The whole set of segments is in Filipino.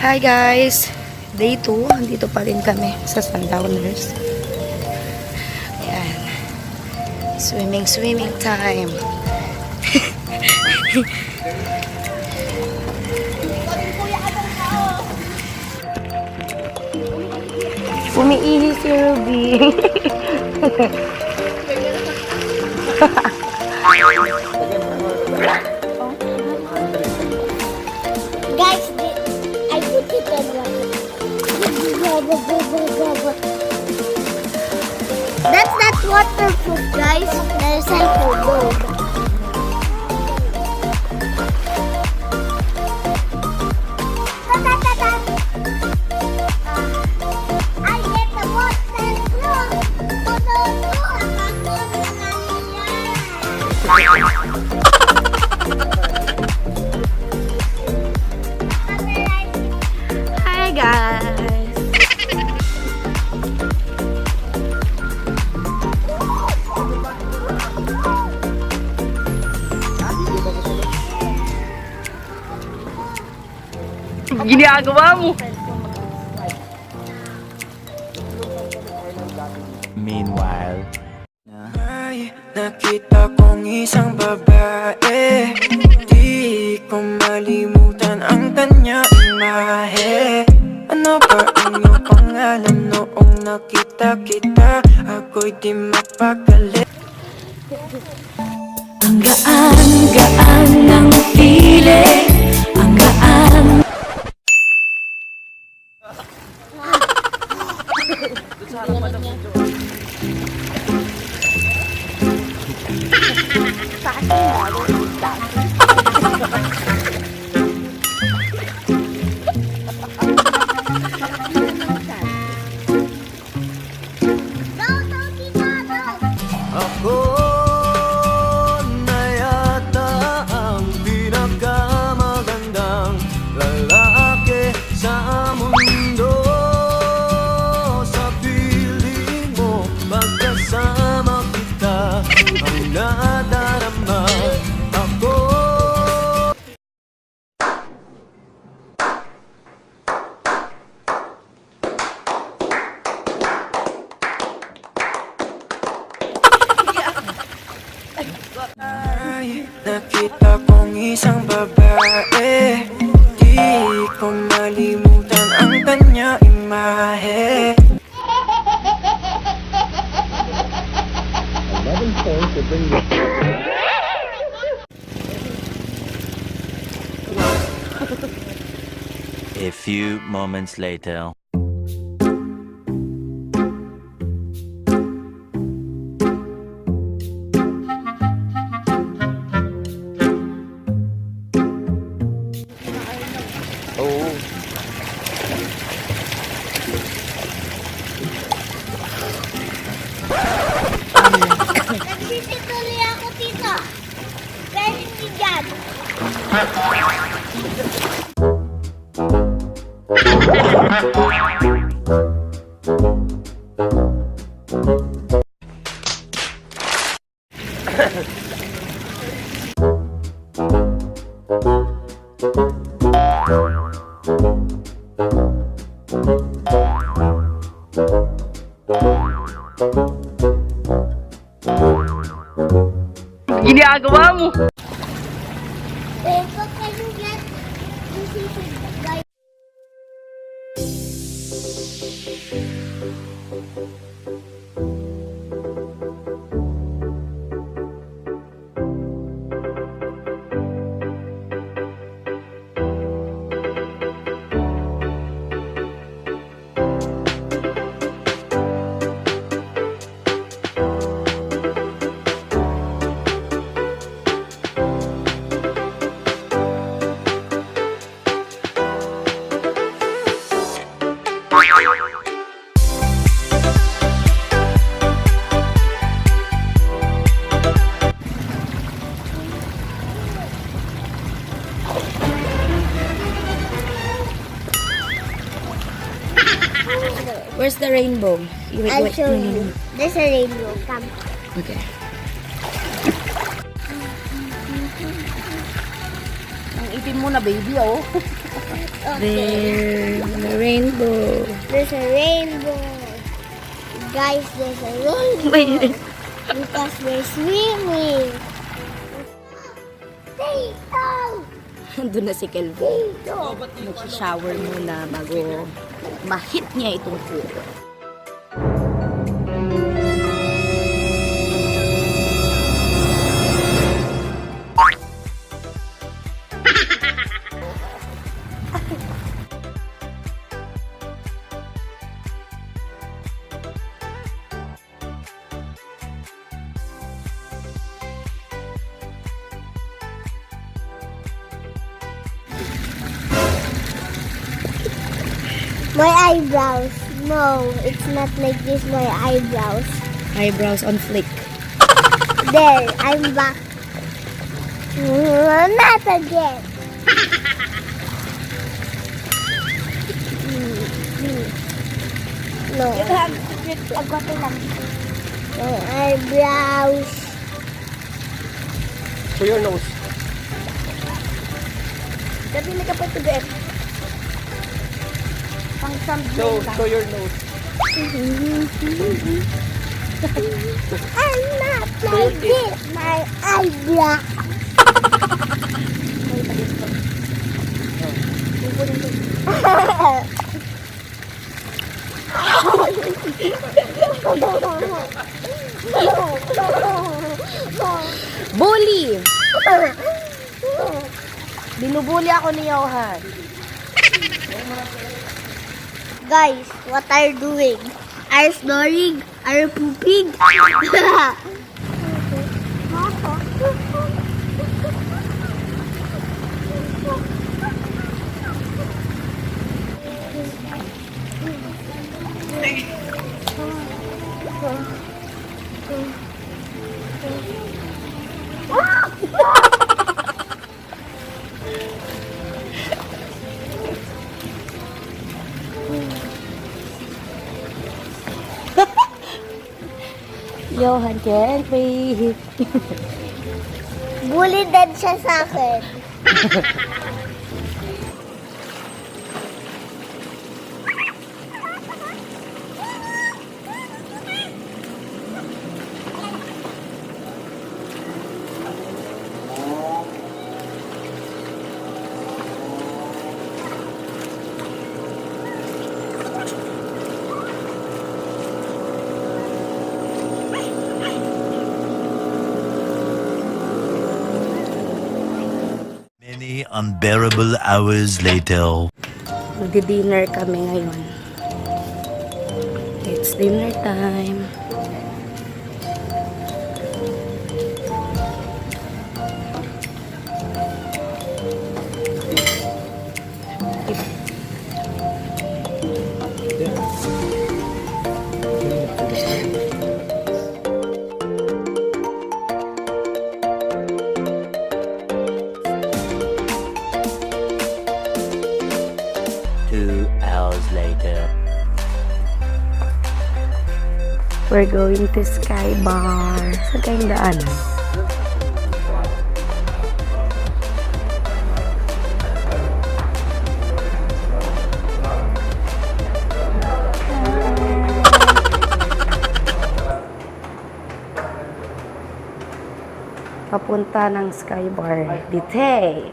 Hi guys! Day 2. Dito pa rin kami sa Sundowners. Ayan. Swimming time. Umiihi si Ruby. Guys, I put it on water. That's not waterproof, guys. There's alcohol. I get the water. Hi guys! Ginagawa mo! Meanwhile, ay nakita kong isang babae, di ko malimutan ang kanya imahe. Ano ba ang iyong pangalan noong nakita kita? Ako'y di mapakali. Ang gaan ng feeling, ang gaan. Ako na yata ang pinakamagandang lalaki sa mundo. Sa piling mo, pagkasama kita, ang nadarama ako. Ay, nakita kong isang babae, di ko malimutan ang kanya imahe. A few moments later. Nagsisituloy ako, tita. Pero hindi dyan. Ginagawa mo! Pero can you get this is guys? Where's the rainbow? I'll show you. There's a rainbow. Come. Okay. Ang itim mo na, baby, oh. There, the rainbow. There's a rainbow. Guys, there's a rainbow. Wait. Because we're swimming. Dito! Doon na si Kelvin. Mag-shower muna bago ma-hit niya itong pool. My eyebrows. No, it's not like this, my eyebrows. Eyebrows on flick. There, I'm back. Not again. No. Agote lang. My eyebrows. To your nose. Kabili ka pa to get. Pang To your nose. I'm not like this, my eyebrows. Bully! Binubuli ako ni Johan. Guys, what are you doing? Are you snoring? Are you pooping? Johan can't breathe. Bully din siya sa akin. Many unbearable hours later. Magdi-dinner kami ngayon. It's dinner time. We're going to Sky Bar. Saan kayong daan? Papunta ng Sky Bar. Dite!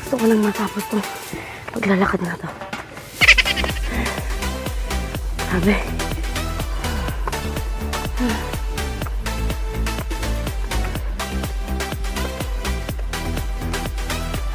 Gusto ko nang matapos itong paglalakad na to. Sabi.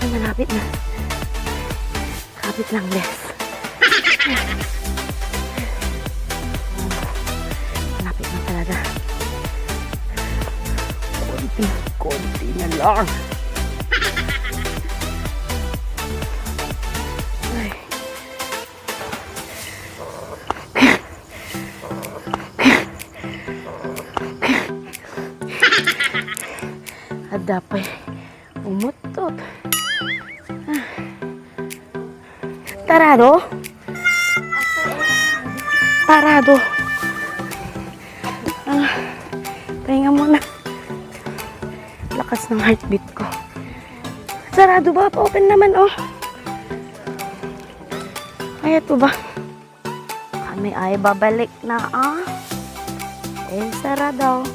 Ay, malapit na. Kapit lang, Les. Malapit na talaga. lang. Ay. Adapay umutot. Tarado? Tarado. Pahinga muna. Lakas ng heartbeat ko. Sarado ba? Pa-open naman, oh. Ay, ito ba? Kami ay babalik na, ah. Eh, sarado.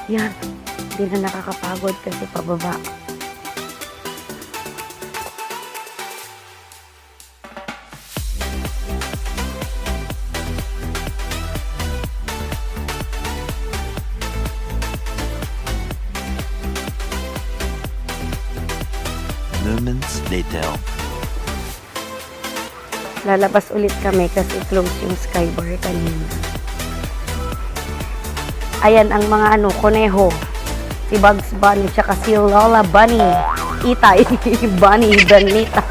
Yan. Hindi na nakakapagod kasi pababa. Moments later. Lalabas ulit kami kasi close yung skybar kanina. Ayan ang mga kuneho. Si Bugs Bunny, tsaka si Lola Bunny. Itay, Bunny, Danita.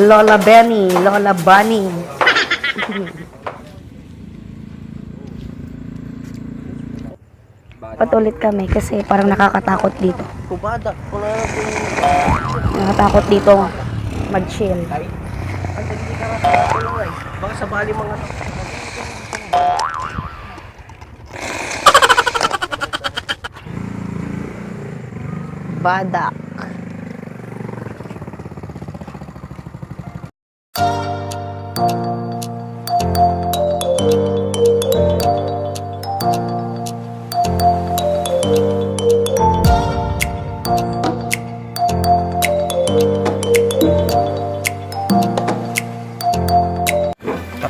Lola Benny, Lola Bunny. Patulit kami kasi parang nakakatakot dito. Nakakatakot dito mag-chill. Baka sa bali mga Badak.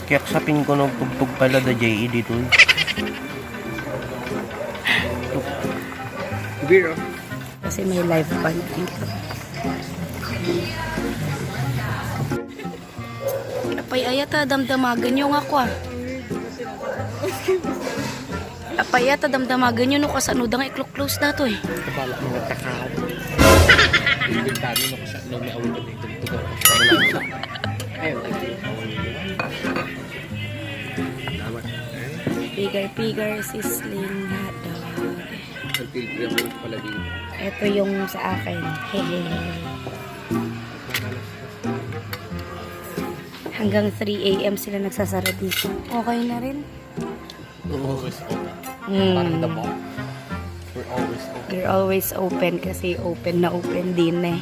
takyak sa pin ko ng tugtog pala da JE dito. Biro. Kasi may live band dito. Apay ayata damdamagan yung ako ah. Apay ayata damdamagan yun no kasanudang i-close na to eh. Kabala mo nagtakaw. Hindi kami no kasi no may awit ng tugtog. Ayun. Pigar-pigar sizzling hotdog. Ito yung sa akin. Hehehe. Hanggang 3 AM sila nagsasara dito. Okay na rin. We're always open. Parang the mall. We're always open. We're always open kasi open na open din eh.